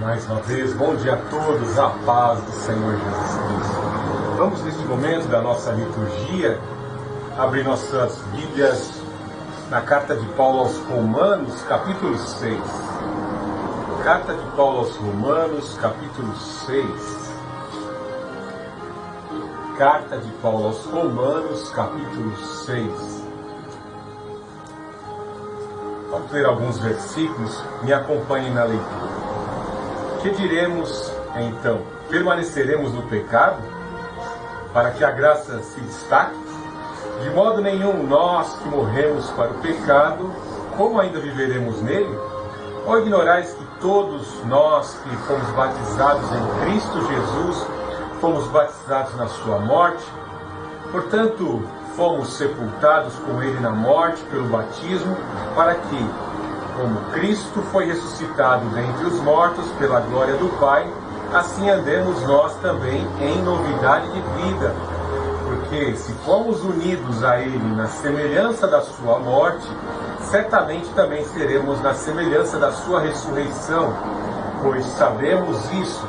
Mais uma vez, bom dia a todos, a paz do Senhor Jesus Cristo. Vamos neste momento da nossa liturgia abrir nossas Bíblias na carta de Paulo aos Romanos, capítulo 6. Carta de Paulo aos Romanos, capítulo 6. Carta de Paulo aos Romanos, capítulo 6. Vamos ler alguns versículos, me acompanhem na leitura. Que diremos, então? Permaneceremos no pecado, para que a graça se destaque? De modo nenhum, nós que morremos para o pecado, como ainda viveremos nele? Ou ignorais que todos nós que fomos batizados em Cristo Jesus, fomos batizados na sua morte? Portanto, fomos sepultados com ele na morte pelo batismo, para que, como Cristo foi ressuscitado dentre os mortos pela glória do Pai, assim andemos nós também em novidade de vida. Porque se fomos unidos a Ele na semelhança da sua morte, certamente também seremos na semelhança da sua ressurreição. Pois sabemos isso,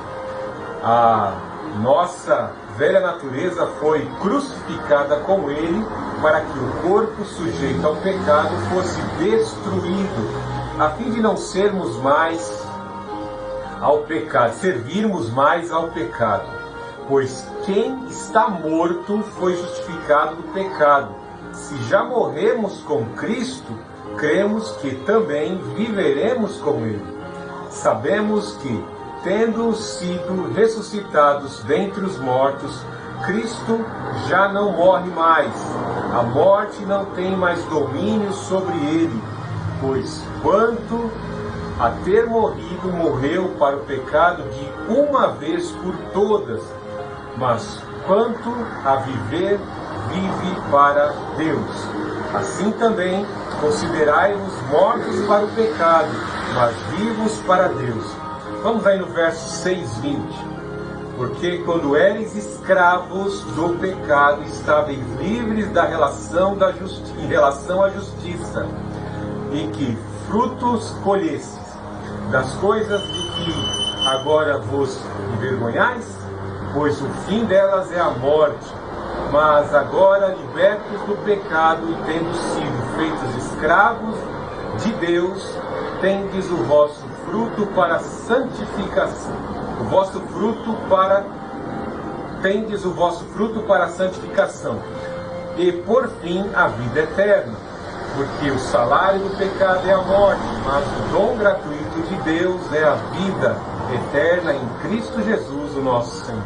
a nossa velha natureza foi crucificada com Ele, para que o corpo sujeito ao pecado fosse destruído, a fim de não sermos mais ao pecado, servirmos mais ao pecado. Pois quem está morto foi justificado do pecado. Se já morremos com Cristo, cremos que também viveremos com Ele. Sabemos que, tendo sido ressuscitados dentre os mortos, Cristo já não morre mais. A morte não tem mais domínio sobre ele, pois quanto a ter morrido, morreu para o pecado de uma vez por todas, mas quanto a viver, vive para Deus. Assim também considerai-vos mortos para o pecado, mas vivos para Deus. Vamos aí no verso 6:20. Porque quando eres escravos do pecado, estáveis livres da relação em relação à justiça, e que frutos colhestes das coisas de que agora vos envergonhais? Pois o fim delas é a morte. Mas agora, libertos do pecado e tendo sido feitos escravos de Deus, tendes o vosso fruto para santificação. Tendes o vosso fruto para a santificação. E por fim a vida eterna. Porque o salário do pecado é a morte, mas o dom gratuito de Deus é a vida eterna em Cristo Jesus, o nosso Senhor.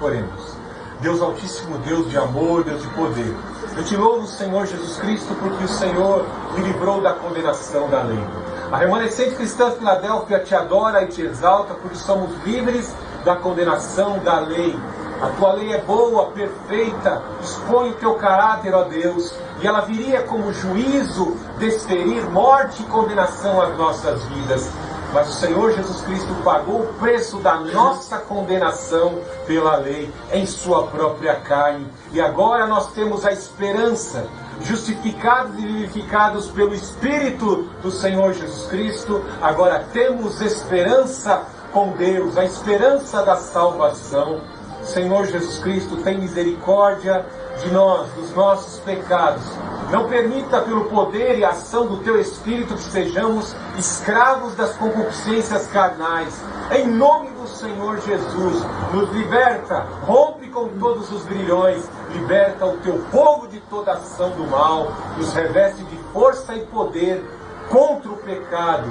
Oremos. Deus Altíssimo, Deus de amor, Deus de poder, eu te louvo, Senhor Jesus Cristo, porque o Senhor me livrou da condenação da lei. A remanescente cristã Filadélfia te adora e te exalta, porque somos livres da condenação da lei. A tua lei é boa, perfeita, expõe o teu caráter, ó Deus, e ela viria como juízo desferir morte e condenação às nossas vidas. Mas o Senhor Jesus Cristo pagou o preço da nossa condenação pela lei em sua própria carne. E agora nós temos a esperança, justificados e vivificados pelo Espírito do Senhor Jesus Cristo, agora temos esperança com Deus, a esperança da salvação. Senhor Jesus Cristo, tem misericórdia de nós, dos nossos pecados. Não permita, pelo poder e ação do Teu Espírito, que sejamos escravos das concupiscências carnais. Em nome do Senhor Jesus, nos liberta, rompe com todos os grilhões, liberta o Teu povo de toda ação do mal, nos reveste de força e poder contra o pecado,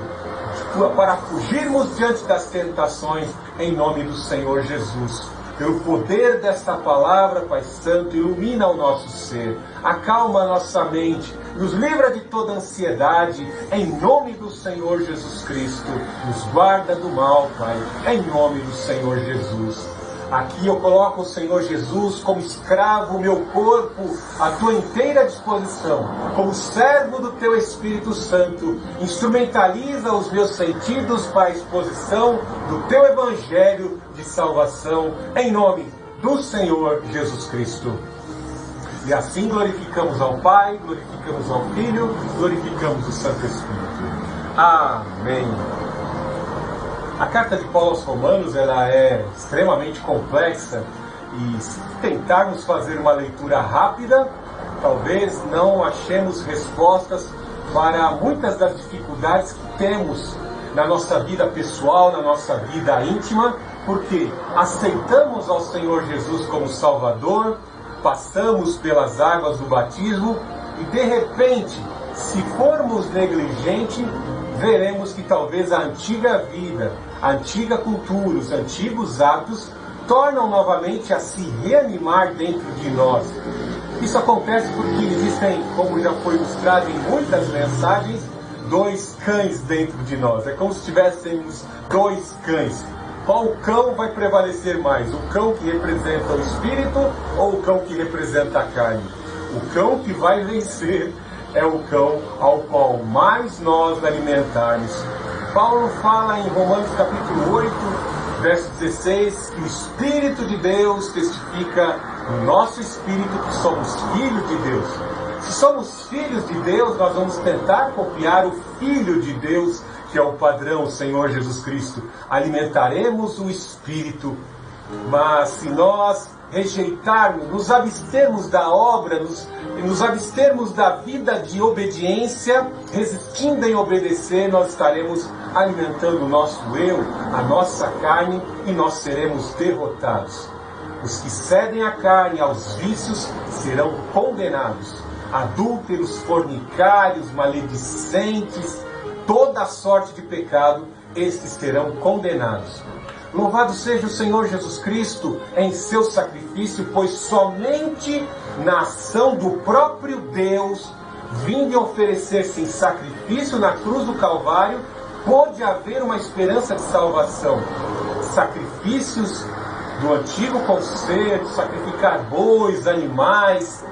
para fugirmos diante das tentações, em nome do Senhor Jesus. Pelo poder desta palavra, Pai Santo, ilumina o nosso ser, acalma a nossa mente, nos livra de toda ansiedade, em nome do Senhor Jesus Cristo. Nos guarda do mal, Pai, em nome do Senhor Jesus. Aqui eu coloco o Senhor Jesus como escravo, o meu corpo à tua inteira disposição, como servo do teu Espírito Santo. Instrumentaliza os meus sentidos para a exposição do teu Evangelho de salvação, em nome do Senhor Jesus Cristo. E assim glorificamos ao Pai, glorificamos ao Filho, glorificamos o Santo Espírito. Amém. A carta de Paulo aos Romanos, ela é extremamente complexa e se tentarmos fazer uma leitura rápida, talvez não achemos respostas para muitas das dificuldades que temos na nossa vida pessoal, na nossa vida íntima, porque aceitamos ao Senhor Jesus como Salvador, passamos pelas águas do batismo e de repente, se formos negligentes, veremos que talvez a antiga vida, a antiga cultura, os antigos hábitos tornam novamente a se reanimar dentro de nós. Isso acontece porque existem, como já foi ilustrado em muitas mensagens, dois cães dentro de nós. É como se tivéssemos dois cães. Qual cão vai prevalecer mais? O cão que representa o espírito ou o cão que representa a carne? O cão que vai vencer é o cão ao qual mais nós alimentarmos. Paulo fala em Romanos capítulo 8, verso 16, que o Espírito de Deus testifica no nosso espírito que somos filhos de Deus. Se somos filhos de Deus, nós vamos tentar copiar o Filho de Deus, que é o padrão, o Senhor Jesus Cristo. Alimentaremos o Espírito, mas se nós rejeitarmos, nos abstermos da obra, nos abstermos da vida de obediência, resistindo em obedecer, nós estaremos alimentando o nosso eu, a nossa carne, e nós seremos derrotados. Os que cedem à carne, aos vícios, serão condenados. Adúlteros, fornicários, maledicentes, toda sorte de pecado, estes serão condenados. Louvado seja o Senhor Jesus Cristo em seu sacrifício, pois somente na ação do próprio Deus, vindo oferecer-se em sacrifício na cruz do Calvário, pôde haver uma esperança de salvação. Sacrifícios do antigo conceito, sacrificar bois, animais,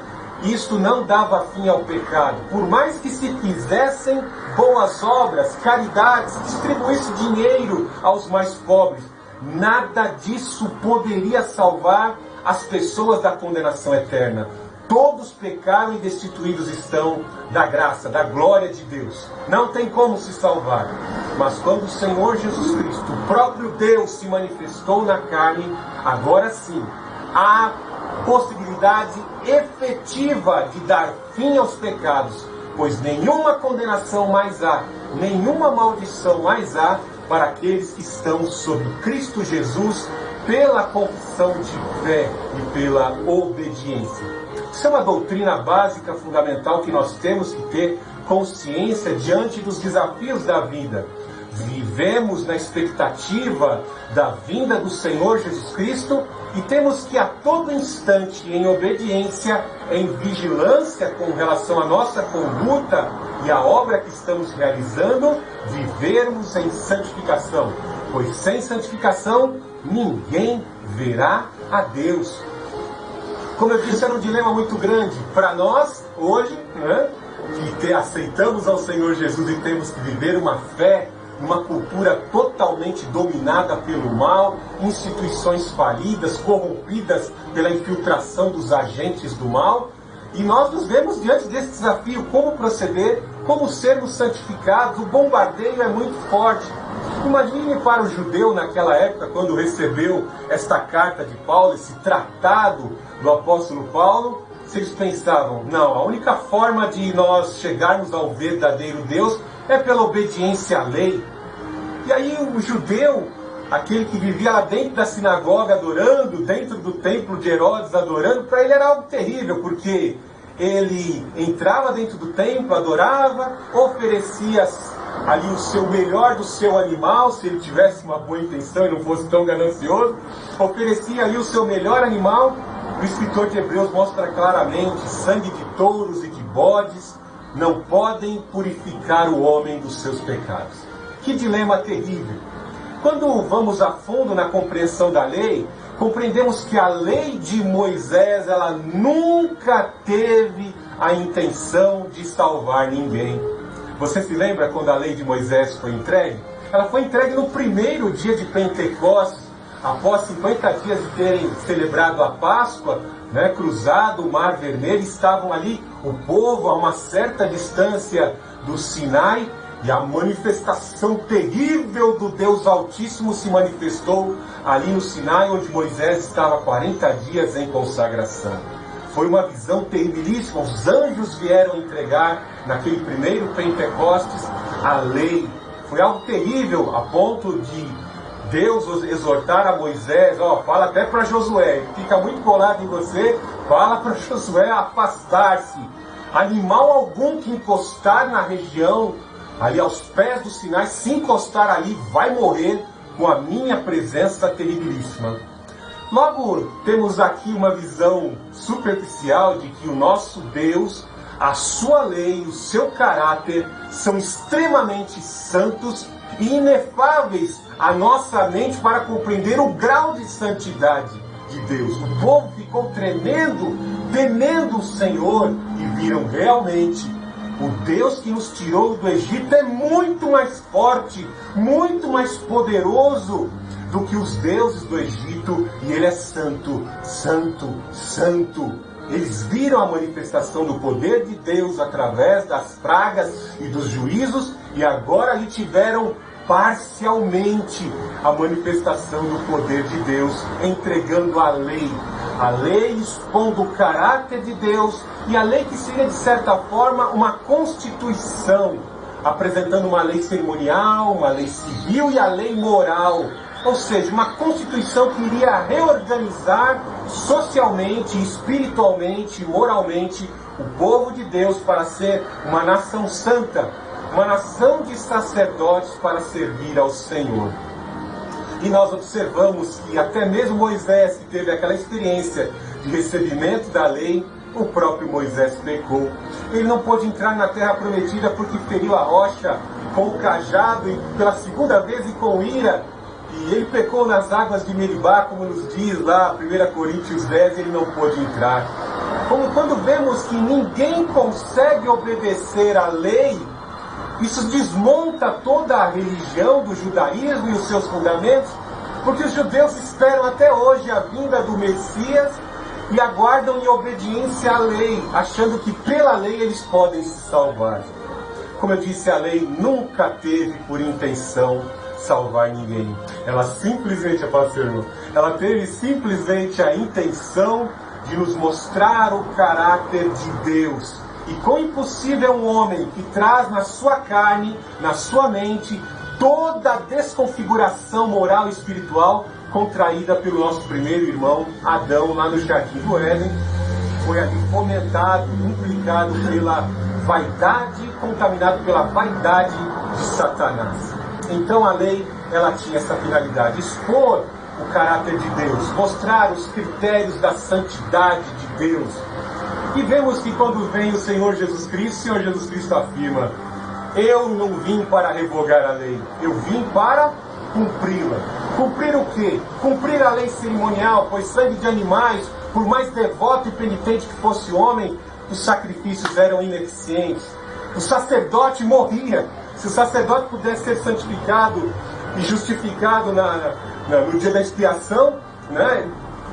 isto não dava fim ao pecado. Por mais que se fizessem boas obras, caridades, distribuísse dinheiro aos mais pobres, nada disso poderia salvar as pessoas da condenação eterna. Todos pecaram e destituídos estão da graça, da glória de Deus. Não tem como se salvar. Mas quando o Senhor Jesus Cristo, o próprio Deus, se manifestou na carne, agora sim, há possibilidade efetiva de dar fim aos pecados, pois nenhuma condenação mais há, nenhuma maldição mais há para aqueles que estão sob Cristo Jesus pela confissão de fé e pela obediência. Isso é uma doutrina básica, fundamental, que nós temos que ter consciência diante dos desafios da vida. Vivemos na expectativa da vinda do Senhor Jesus Cristo e temos que a todo instante, em obediência, em vigilância com relação à nossa conduta e à obra que estamos realizando, vivermos em santificação, pois sem santificação ninguém verá a Deus. Como eu disse, era um dilema muito grande para nós hoje, né, que aceitamos ao Senhor Jesus e temos que viver uma fé, uma cultura totalmente dominada pelo mal, instituições falidas, corrompidas pela infiltração dos agentes do mal. E nós nos vemos diante desse desafio, como proceder, como sermos santificados. O bombardeio é muito forte. Imagine para o judeu naquela época, quando recebeu esta carta de Paulo, esse tratado do apóstolo Paulo, se eles pensavam, não, a única forma de nós chegarmos ao verdadeiro Deus é pela obediência à lei. E aí o judeu, aquele que vivia lá dentro da sinagoga adorando, dentro do templo de Herodes adorando, para ele era algo terrível, porque ele entrava dentro do templo, adorava, oferecia ali o seu melhor do seu animal, se ele tivesse uma boa intenção e não fosse tão ganancioso, oferecia ali o seu melhor animal. O escritor de Hebreus mostra claramente, sangue de touros e de bodes não podem purificar o homem dos seus pecados. Que dilema terrível! Quando vamos a fundo na compreensão da lei, compreendemos que a lei de Moisés, ela nunca teve a intenção de salvar ninguém. Você se lembra quando a lei de Moisés foi entregue? Ela foi entregue no primeiro dia de Pentecostes, após 50 dias de terem celebrado a Páscoa, né, cruzado o Mar Vermelho, estavam ali o povo a uma certa distância do Sinai, E a manifestação terrível do Deus Altíssimo se manifestou ali no Sinai, onde Moisés estava 40 dias em consagração. Foi uma visão terribilíssima. Os anjos vieram entregar, naquele primeiro Pentecostes, a lei. Foi algo terrível, a ponto de Deus exortar a Moisés, fala até para Josué, ele fica muito colado em você, fala para Josué afastar-se. Animal algum que encostar na região, ali aos pés do Sinai, se encostar ali, vai morrer com a minha presença terribilíssima. Logo, temos aqui uma visão superficial de que o nosso Deus, a sua lei, o seu caráter são extremamente santos e inefáveis à nossa mente para compreender o grau de santidade de Deus. O povo ficou tremendo, temendo o Senhor e viram realmente o Deus que nos tirou do Egito é muito mais forte, muito mais poderoso do que os deuses do Egito, e Ele é santo, santo, santo. Eles viram a manifestação do poder de Deus através das pragas e dos juízos, e agora lhe tiveram parcialmente a manifestação do poder de Deus, entregando a lei expondo o caráter de Deus, e a lei que seria de certa forma uma constituição, apresentando uma lei cerimonial, uma lei civil e a lei moral. Ou seja, uma constituição que iria reorganizar socialmente, espiritualmente, moralmente o povo de Deus para ser uma nação santa, uma nação de sacerdotes para servir ao Senhor. E nós observamos que até mesmo Moisés, que teve aquela experiência de recebimento da lei, o próprio Moisés pecou. Ele não pôde entrar na terra prometida porque feriu a rocha com o cajado e pela segunda vez e com ira. E ele pecou nas águas de Meribá, como nos diz lá 1 Coríntios 10, ele não pôde entrar. Como quando vemos que ninguém consegue obedecer à lei, isso desmonta toda a religião do judaísmo e os seus fundamentos, porque os judeus esperam até hoje a vinda do Messias e aguardam em obediência à lei, achando que pela lei eles podem se salvar. Como eu disse, a lei nunca teve por intenção salvar ninguém. Ela simplesmente, ela teve simplesmente a intenção de nos mostrar o caráter de Deus. E quão impossível é um homem que traz na sua carne, na sua mente, toda a desconfiguração moral e espiritual contraída pelo nosso primeiro irmão Adão lá no Jardim do Éden, foi ali fomentado, implicado pela vaidade, contaminado pela vaidade de Satanás. Então a lei, ela tinha essa finalidade, expor o caráter de Deus, mostrar os critérios da santidade de Deus. E vemos que quando vem o Senhor Jesus Cristo afirma: eu não vim para revogar a lei, eu vim para cumpri-la. Cumprir o quê? Cumprir a lei cerimonial, pois sangue de animais, por mais devoto e penitente que fosse o homem, os sacrifícios eram ineficientes. O sacerdote morria. Se o sacerdote pudesse ser santificado e justificado no dia da expiação,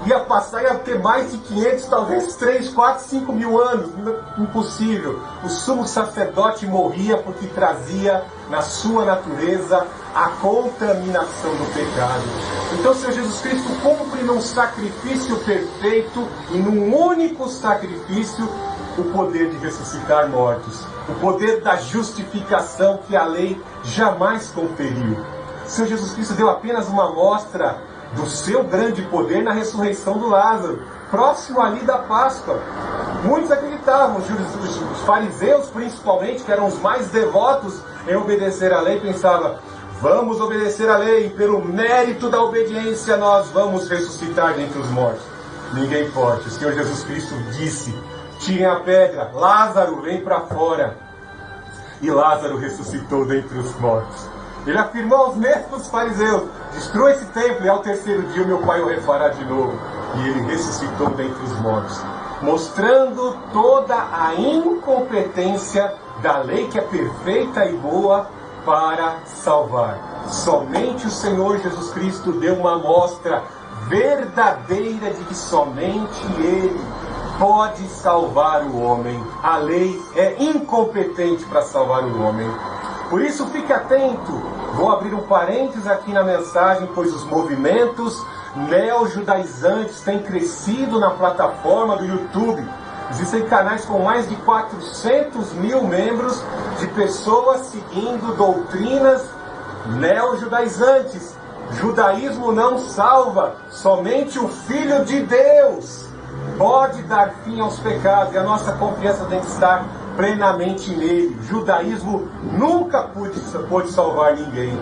ia ter mais de 500, talvez 3, 4, 5 mil anos. Impossível. O sumo sacerdote morria porque trazia na sua natureza a contaminação do pecado. Então o Senhor Jesus Cristo cumpre num sacrifício perfeito e num único sacrifício o poder de ressuscitar mortos, o poder da justificação que a lei jamais conferiu. O Senhor Jesus Cristo deu apenas uma amostra do seu grande poder na ressurreição do Lázaro, próximo ali da Páscoa. Muitos acreditavam, os fariseus principalmente, que eram os mais devotos em obedecer à lei, pensavam: vamos obedecer à lei, pelo mérito da obediência nós vamos ressuscitar dentre os mortos. Ninguém pode. O Senhor Jesus Cristo disse: tirem a pedra, Lázaro, vem para fora. E Lázaro ressuscitou dentre os mortos. Ele afirmou aos mesmos fariseus: destrua esse templo e ao terceiro dia o meu Pai o refará de novo. E ele ressuscitou dentre os mortos, mostrando toda a incompetência da lei que é perfeita e boa para salvar. Somente o Senhor Jesus Cristo deu uma amostra verdadeira de que somente Ele pode salvar o homem. A lei é incompetente para salvar o homem. Por isso, fique atento. Vou abrir um parênteses aqui na mensagem, pois os movimentos neo-judaizantes têm crescido na plataforma do YouTube. Existem canais com mais de 400 mil membros de pessoas seguindo doutrinas neo-judaizantes. Judaísmo não salva, somente o Filho de Deus pode dar fim aos pecados, e a nossa confiança tem que estar plenamente nele. O judaísmo nunca pôde salvar ninguém.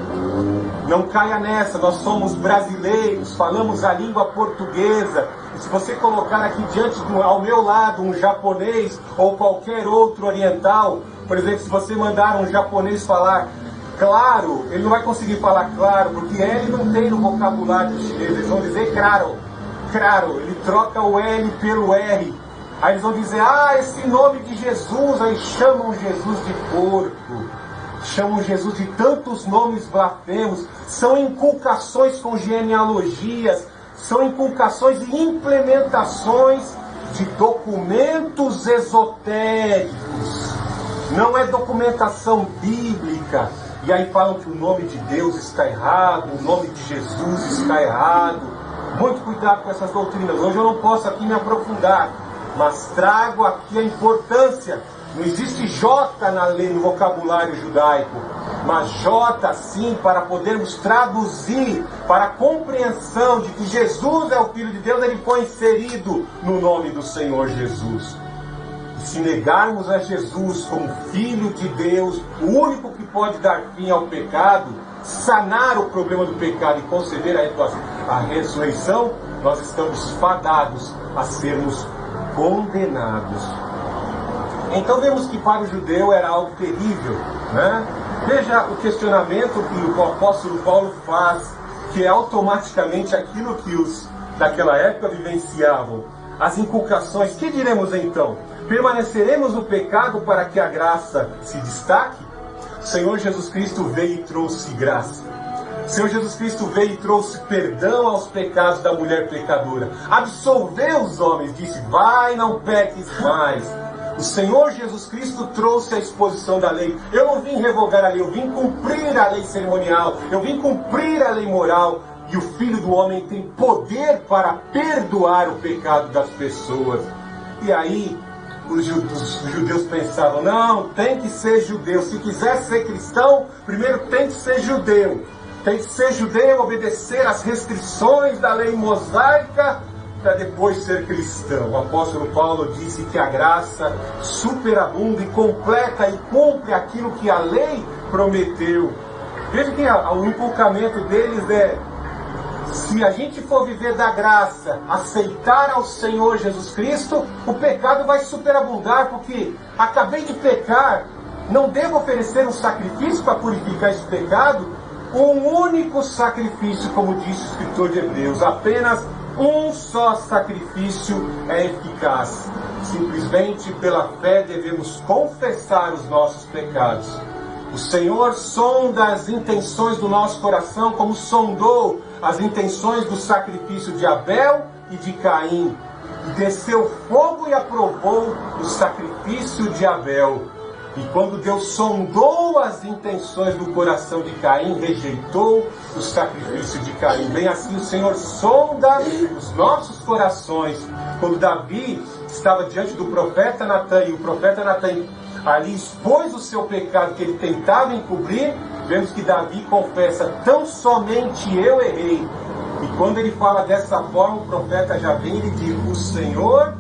Não caia nessa, nós somos brasileiros, falamos a língua portuguesa. E se você colocar aqui ao meu lado um japonês ou qualquer outro oriental, por exemplo, se você mandar um japonês falar claro, ele não vai conseguir falar claro, porque L não tem no vocabulário chinês. Eles vão dizer claro, claro, ele troca o L pelo R. Aí eles vão dizer, esse nome de Jesus, aí chamam Jesus de porco, chamam Jesus de tantos nomes blasfemos. São inculcações com genealogias, são inculcações e implementações de documentos esotéricos. Não é documentação bíblica. E aí falam que o nome de Deus está errado, o nome de Jesus está errado. Muito cuidado com essas doutrinas. Hoje eu não posso aqui me aprofundar, mas trago aqui a importância. Não existe J na lei, no vocabulário judaico, mas J sim, para podermos traduzir para a compreensão de que Jesus é o Filho de Deus. Ele foi inserido no nome do Senhor Jesus. E se negarmos a Jesus como Filho de Deus, o único que pode dar fim ao pecado, sanar o problema do pecado e conceder a ressurreição, nós estamos fadados a sermos condenados. Então vemos que para o judeu era algo terrível, né? Veja o questionamento que o apóstolo Paulo faz, que é automaticamente aquilo que os daquela época vivenciavam. As inculcações, que diremos então? Permaneceremos no pecado para que a graça se destaque? O Senhor Jesus Cristo veio e trouxe graça. O Senhor Jesus Cristo veio e trouxe perdão aos pecados da mulher pecadora. Absolveu os homens, disse, vai, não peques mais. O Senhor Jesus Cristo trouxe a exposição da lei. Eu não vim revogar a lei, eu vim cumprir a lei cerimonial, eu vim cumprir a lei moral. E o Filho do Homem tem poder para perdoar o pecado das pessoas. E aí os judeus pensavam, não, tem que ser judeu. Se quiser ser cristão, primeiro tem que ser judeu. Tem que ser judeu, obedecer às restrições da lei mosaica, para depois ser cristão. O apóstolo Paulo disse que a graça superabunda e completa e cumpre aquilo que a lei prometeu. Veja que o inculcamento deles é, se a gente for viver da graça, aceitar ao Senhor Jesus Cristo, o pecado vai superabundar, porque acabei de pecar, não devo oferecer um sacrifício para purificar esse pecado. Um único sacrifício, como disse o escritor de Hebreus, apenas um só sacrifício é eficaz. Simplesmente pela fé devemos confessar os nossos pecados. O Senhor sonda as intenções do nosso coração, como sondou as intenções do sacrifício de Abel e de Caim. E desceu fogo e aprovou o sacrifício de Abel. E quando Deus sondou as intenções do coração de Caim, rejeitou o sacrifício de Caim. Bem assim o Senhor sonda os nossos corações. Quando Davi estava diante do profeta Natan, e o profeta Natan ali expôs o seu pecado que ele tentava encobrir, vemos que Davi confessa, tão somente eu errei. E quando ele fala dessa forma, o profeta já vem e ele diz, o Senhor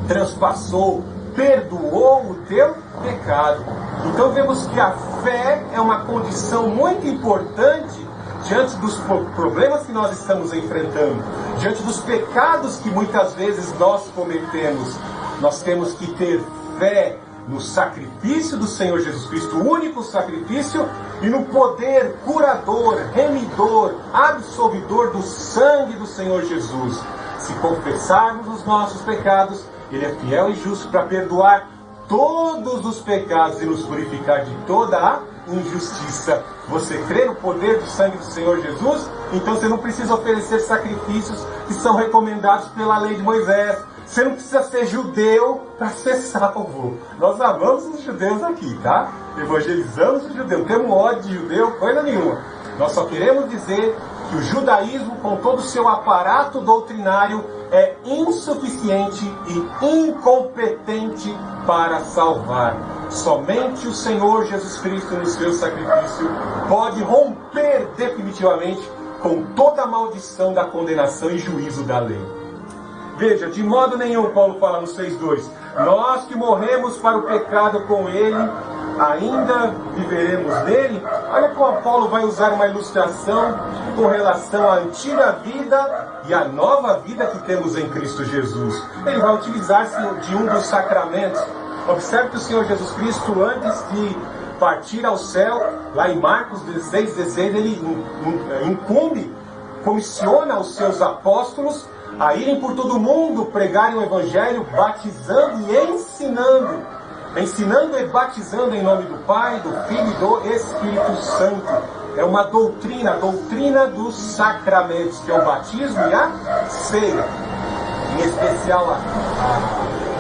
transpassou, perdoou o teu pecado. Então vemos que a fé é uma condição muito importante diante dos problemas que nós estamos enfrentando, diante dos pecados que muitas vezes nós cometemos. Nós temos que ter fé no sacrifício do Senhor Jesus Cristo, o único sacrifício, e no poder curador, remidor, absolvidor do sangue do Senhor Jesus. Se confessarmos os nossos pecados, Ele é fiel e justo para perdoar todos os pecados e nos purificar de toda a injustiça. Você crê no poder do sangue do Senhor Jesus? Então você não precisa oferecer sacrifícios que são recomendados pela lei de Moisés. Você não precisa ser judeu para ser salvo. Nós amamos os judeus aqui, tá? evangelizamos o judeu, não temos ódio de judeu, coisa nenhuma. Nós só queremos dizer que o judaísmo, com todo o seu aparato doutrinário, é insuficiente e incompetente para salvar. Somente o Senhor Jesus Cristo, no seu sacrifício, pode romper definitivamente com toda a maldição da condenação e juízo da lei. Veja, de modo nenhum, Paulo fala no 6,2, nós que morremos para o pecado com ele, ainda viveremos nele. Olha como Paulo vai usar uma ilustração com relação à antiga vida e à nova vida que temos em Cristo Jesus. Ele vai utilizar-se de um dos sacramentos. Observe que o Senhor Jesus Cristo, antes de partir ao céu, lá em Marcos 16, ele comissiona os seus apóstolos a irem por todo o mundo, pregarem o Evangelho, batizando e ensinando e batizando em nome do Pai, do Filho e do Espírito Santo. É uma doutrina, a doutrina dos sacramentos, que é o batismo e a ceia. Em especial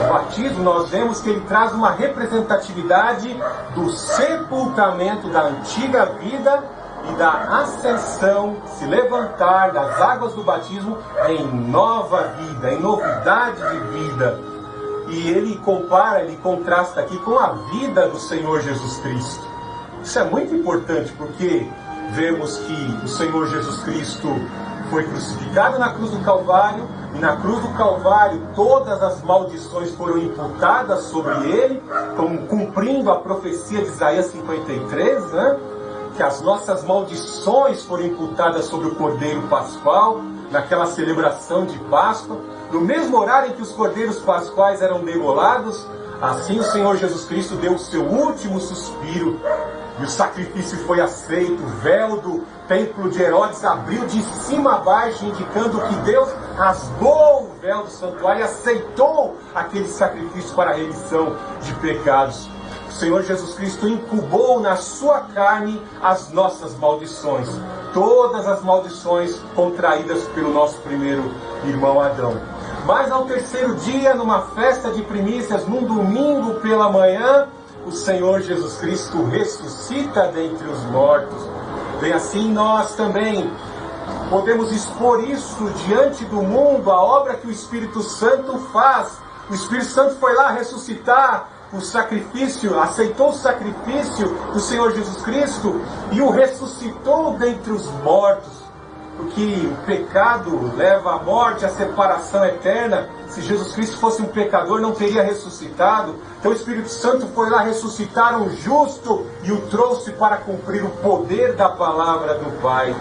o batismo, nós vemos que ele traz uma representatividade do sepultamento da antiga vida e da ascensão, se levantar das águas do batismo em nova vida, em novidade de vida. E ele compara, ele contrasta aqui com a vida do Senhor Jesus Cristo. Isso é muito importante, porque vemos que o Senhor Jesus Cristo foi crucificado na cruz do Calvário, e na cruz do Calvário todas as maldições foram imputadas sobre ele, como cumprindo a profecia de Isaías 53, né? Que as nossas maldições foram imputadas sobre o Cordeiro Pascual, naquela celebração de Páscoa. No mesmo horário em que os cordeiros pascuais eram degolados, assim o Senhor Jesus Cristo deu o seu último suspiro, e o sacrifício foi aceito. O véu do templo de Herodes abriu de cima a baixo, indicando que Deus rasgou o véu do santuário e aceitou aquele sacrifício para a remissão de pecados. O Senhor Jesus Cristo incubou na sua carne as nossas maldições, todas as maldições contraídas pelo nosso primeiro irmão Adão. Mas ao terceiro dia, numa festa de primícias, num domingo pela manhã, o Senhor Jesus Cristo ressuscita dentre os mortos. Bem assim, nós também podemos expor isso diante do mundo, a obra que o Espírito Santo faz. O Espírito Santo foi lá ressuscitar o sacrifício, aceitou o sacrifício do Senhor Jesus Cristo e o ressuscitou dentre os mortos. Porque o pecado leva à morte, à separação eterna. Se Jesus Cristo fosse um pecador, não teria ressuscitado. Então o Espírito Santo foi lá ressuscitar um justo e o trouxe para cumprir o poder da palavra do Pai.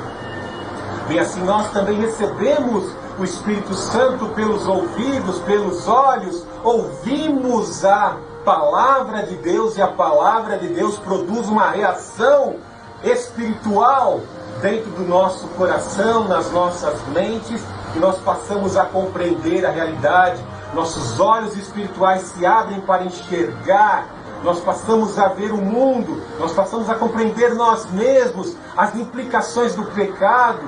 E assim nós também recebemos o Espírito Santo pelos ouvidos, pelos olhos, ouvimos a palavra de Deus e a palavra de Deus produz uma reação espiritual dentro do nosso coração, nas nossas mentes, e nós passamos a compreender a realidade. Nossos olhos espirituais se abrem para enxergar, nós passamos a ver o mundo, nós passamos a compreender nós mesmos, as implicações do pecado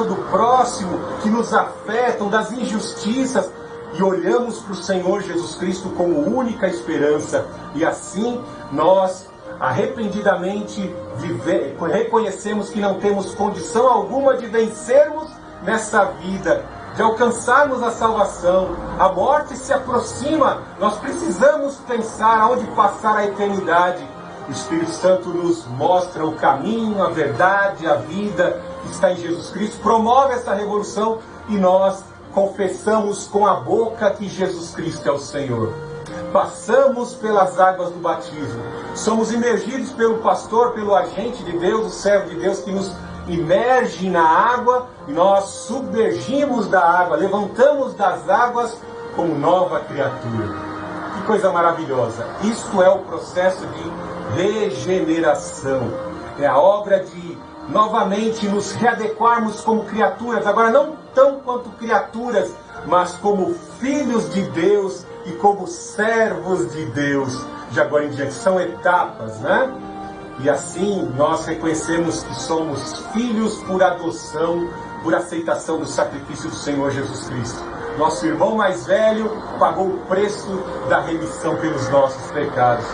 do próximo, que nos afetam, das injustiças, e olhamos para o Senhor Jesus Cristo como única esperança, e assim nós arrependidamente reconhecemos que não temos condição alguma de vencermos nessa vida, de alcançarmos a salvação. A morte se aproxima, nós precisamos pensar aonde passar a eternidade. O Espírito Santo nos mostra o caminho, a verdade, a vida que está em Jesus Cristo, promove essa revolução e nós confessamos com a boca que Jesus Cristo é o Senhor. Passamos pelas águas do batismo, somos imergidos pelo pastor, pelo agente de Deus, o servo de Deus que nos imerge na água, e nós submergimos da água, levantamos das águas como nova criatura. Que coisa maravilhosa! Isto é o processo de regeneração, é a obra de novamente nos readequarmos como criaturas, agora não tão quanto criaturas, mas como filhos de Deus e como servos de Deus, de agora em diante. São etapas, né? E assim nós reconhecemos que somos filhos por adoção, por aceitação do sacrifício do Senhor Jesus Cristo. Nosso irmão mais velho pagou o preço da remissão pelos nossos pecados.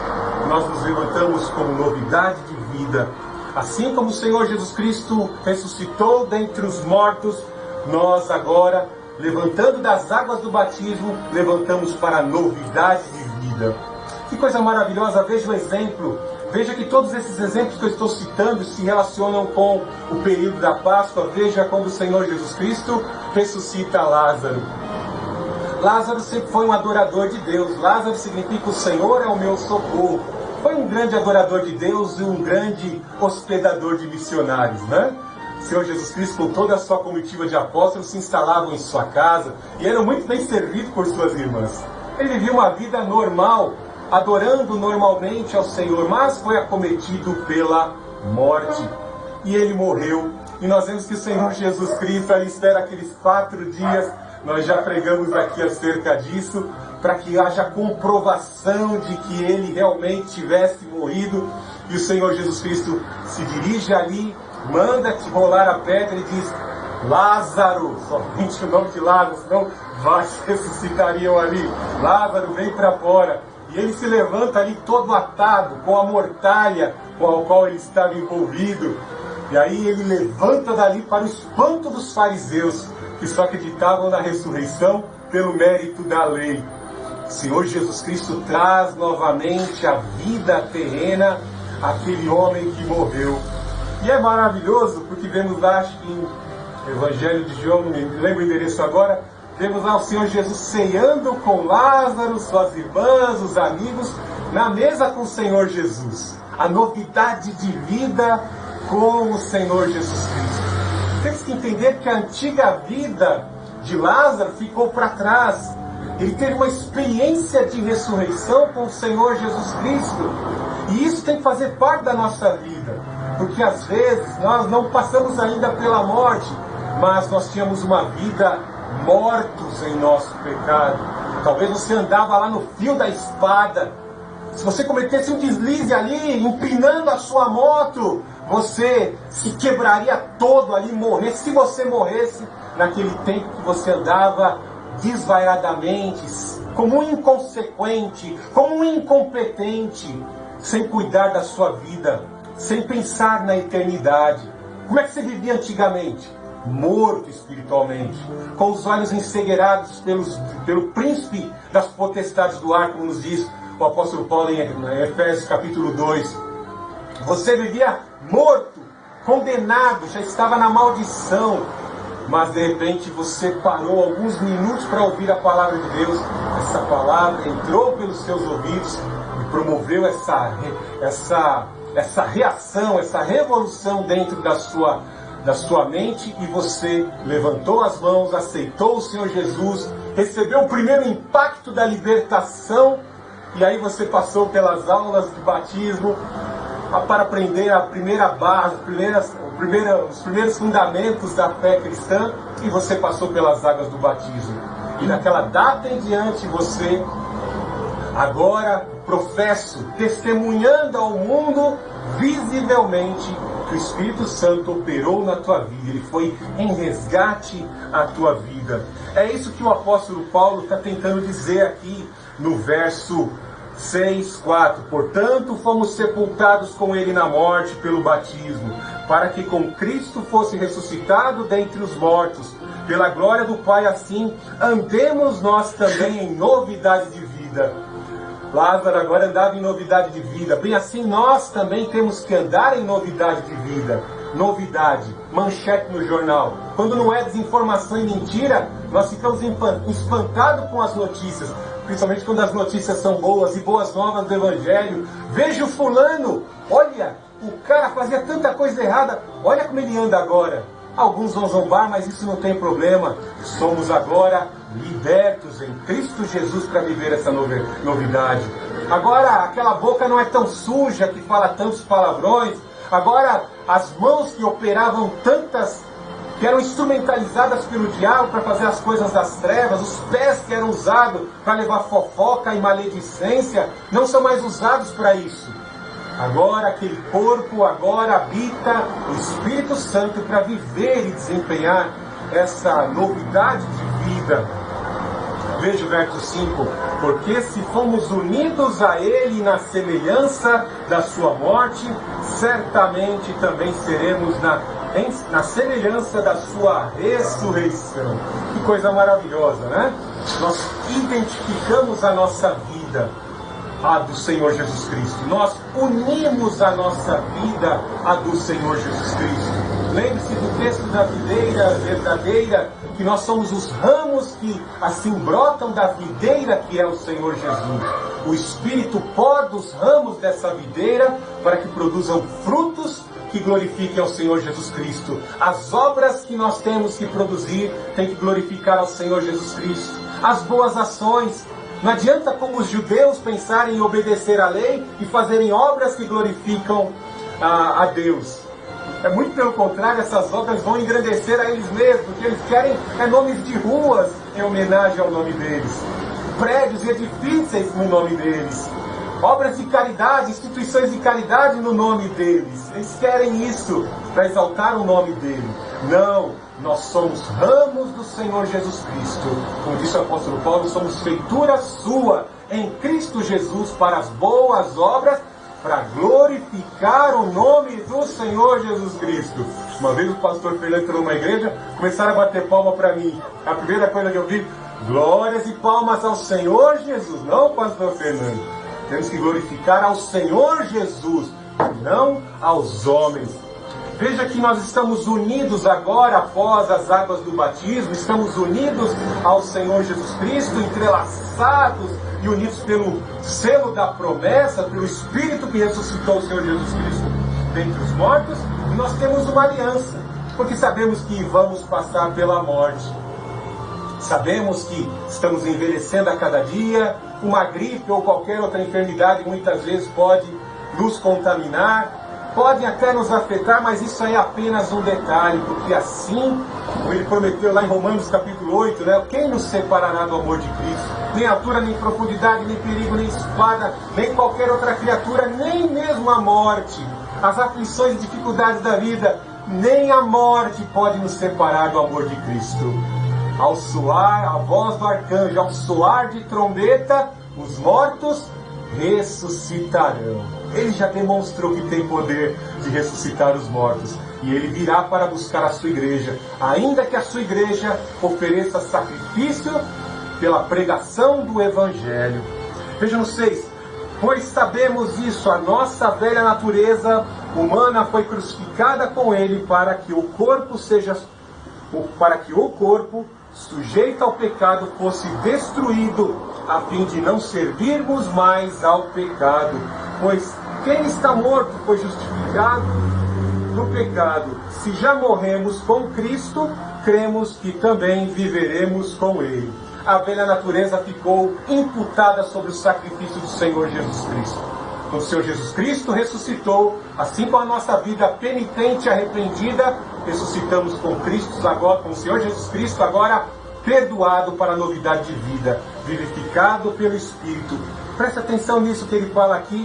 Nós nos levantamos como novidade de vida. Assim como o Senhor Jesus Cristo ressuscitou dentre os mortos, nós agora, levantando das águas do batismo, levantamos para a novidade de vida. Que coisa maravilhosa, veja o exemplo. Veja que todos esses exemplos que eu estou citando se relacionam com o período da Páscoa. Veja quando o Senhor Jesus Cristo ressuscita Lázaro. Lázaro sempre foi um adorador de Deus. Lázaro significa o Senhor é o meu socorro. Foi um grande adorador de Deus e um grande hospedador de missionários, né? O Senhor Jesus Cristo, com toda a sua comitiva de apóstolos, se instalavam em sua casa e eram muito bem servidos por suas irmãs. Ele vivia uma vida normal, adorando normalmente ao Senhor, mas foi acometido pela morte. E ele morreu. E nós vemos que o Senhor Jesus Cristo ali espera aqueles 4 dias. Nós já pregamos aqui acerca disso, para que haja comprovação de que ele realmente tivesse morrido. E o Senhor Jesus Cristo se dirige ali, manda te rolar a pedra e diz: Lázaro, somente o nome de Lázaro, senão vários ressuscitariam ali. Lázaro, vem para fora. E ele se levanta ali todo atado, com a mortalha com a qual ele estava envolvido. E aí ele levanta dali para o espanto dos fariseus, que só acreditavam na ressurreição pelo mérito da lei. O Senhor Jesus Cristo traz novamente a vida terrena àquele homem que morreu. E é maravilhoso, porque vemos lá, acho que em Evangelho de João, não me lembro o endereço agora, vemos lá o Senhor Jesus ceando com Lázaro, suas irmãs, os amigos, na mesa com o Senhor Jesus. A novidade de vida com o Senhor Jesus Cristo. Temos que entender que a antiga vida de Lázaro ficou para trás. Ele teve uma experiência de ressurreição com o Senhor Jesus Cristo. E isso tem que fazer parte da nossa vida. Porque às vezes nós não passamos ainda pela morte, mas nós tínhamos uma vida mortos em nosso pecado. Talvez você andava lá no fio da espada. Se você cometesse um deslize ali, empinando a sua moto, você se quebraria todo ali, morrer. Se você morresse naquele tempo que você andava desvairadamente, como um inconsequente, como um incompetente, sem cuidar da sua vida, sem pensar na eternidade. Como é que você vivia antigamente? Morto espiritualmente, com os olhos encegueirados pelo príncipe das potestades do ar, como nos diz o apóstolo Paulo em Efésios capítulo 2. Você vivia morto, condenado, já estava na maldição, mas de repente você parou alguns minutos para ouvir a palavra de Deus. Essa palavra entrou pelos seus ouvidos e promoveu essa reação, essa revolução dentro da sua mente, e você levantou as mãos, aceitou o Senhor Jesus, recebeu o primeiro impacto da libertação, e aí você passou pelas aulas de batismo para aprender a primeira base, os primeiros fundamentos da fé cristã, e você passou pelas águas do batismo. E naquela data em diante você agora professo, testemunhando ao mundo visivelmente que o Espírito Santo operou na tua vida, ele foi em resgate à tua vida. É isso que o apóstolo Paulo está tentando dizer aqui no verso 6:4. Portanto, fomos sepultados com ele na morte pelo batismo, para que com Cristo fosse ressuscitado dentre os mortos, pela glória do Pai, assim andemos nós também em novidade de vida. Lázaro agora andava em novidade de vida. Bem assim, nós também temos que andar em novidade de vida. Novidade, manchete no jornal. Quando não é desinformação e mentira, nós ficamos espantados com as notícias. Principalmente quando as notícias são boas e boas novas do Evangelho. Veja o fulano, olha, o cara fazia tanta coisa errada, olha como ele anda agora. Alguns vão zombar, mas isso não tem problema. Somos agora libertos em Cristo Jesus para viver essa novidade. Agora aquela boca não é tão suja que fala tantos palavrões. Agora as mãos que operavam tantas, que eram instrumentalizadas pelo diabo para fazer as coisas das trevas, os pés que eram usados para levar fofoca e maledicência, não são mais usados para isso. Agora aquele corpo agora habita o Espírito Santo para viver e desempenhar essa novidade de vida. Veja o verso 5. Porque se fomos unidos a Ele na semelhança da sua morte, certamente também seremos na semelhança da sua ressurreição. Que coisa maravilhosa, né? Nós identificamos a nossa vida à do Senhor Jesus Cristo. Nós unimos a nossa vida à do Senhor Jesus Cristo. Lembre-se do texto da videira verdadeira, que nós somos os ramos que assim brotam da videira que é o Senhor Jesus. O Espírito poda os ramos dessa videira para que produzam frutos que glorifiquem ao Senhor Jesus Cristo. As obras que nós temos que produzir têm que glorificar ao Senhor Jesus Cristo. As boas ações. Não adianta como os judeus pensarem em obedecer à lei e fazerem obras que glorificam a Deus. É muito pelo contrário, essas obras vão engrandecer a eles mesmos, porque eles querem nomes de ruas em homenagem ao nome deles, prédios e edifícios no nome deles, obras de caridade, instituições de caridade no nome deles. Eles querem isso para exaltar o nome dele. Não, nós somos ramos do Senhor Jesus Cristo. Como disse o apóstolo Paulo, somos feitura sua em Cristo Jesus para as boas obras, para glorificar o nome do Senhor Jesus Cristo. Uma vez o pastor Fernando entrou numa igreja, começaram a bater palma para mim. A primeira coisa que eu vi, glórias e palmas ao Senhor Jesus, não pastor Fernando. Temos que glorificar ao Senhor Jesus, não aos homens. Veja que nós estamos unidos agora após as águas do batismo, estamos unidos ao Senhor Jesus Cristo, entrelaçados e unidos pelo selo da promessa, pelo Espírito que ressuscitou o Senhor Jesus Cristo dentre os mortos, e nós temos uma aliança, porque sabemos que vamos passar pela morte. Sabemos que estamos envelhecendo a cada dia, uma gripe ou qualquer outra enfermidade muitas vezes pode nos contaminar, pode até nos afetar, mas isso é apenas um detalhe, porque assim, como ele prometeu lá em Romanos capítulo 8, né? Quem nos separará do amor de Cristo? Nem altura, nem profundidade, nem perigo, nem espada, nem qualquer outra criatura, nem mesmo a morte, as aflições e dificuldades da vida, nem a morte pode nos separar do amor de Cristo. Ao soar a voz do arcanjo, ao soar de trombeta, os mortos ressuscitarão. Ele já demonstrou que tem poder de ressuscitar os mortos. E ele virá para buscar a sua igreja. Ainda que a sua igreja ofereça sacrifício pela pregação do Evangelho. Vejam vocês, pois sabemos isso, a nossa velha natureza humana foi crucificada com ele para que o corpo sujeito ao pecado fosse destruído, a fim de não servirmos mais ao pecado. Pois quem está morto foi justificado do pecado. Se já morremos com Cristo, cremos que também viveremos com Ele. A velha natureza ficou imputada sobre o sacrifício do Senhor Jesus Cristo. Quando o Senhor Jesus Cristo ressuscitou, assim como a nossa vida penitente e arrependida, ressuscitamos com Cristo agora, com o Senhor Jesus Cristo agora perdoado para a novidade de vida, vivificado pelo Espírito. Presta atenção nisso que ele fala aqui.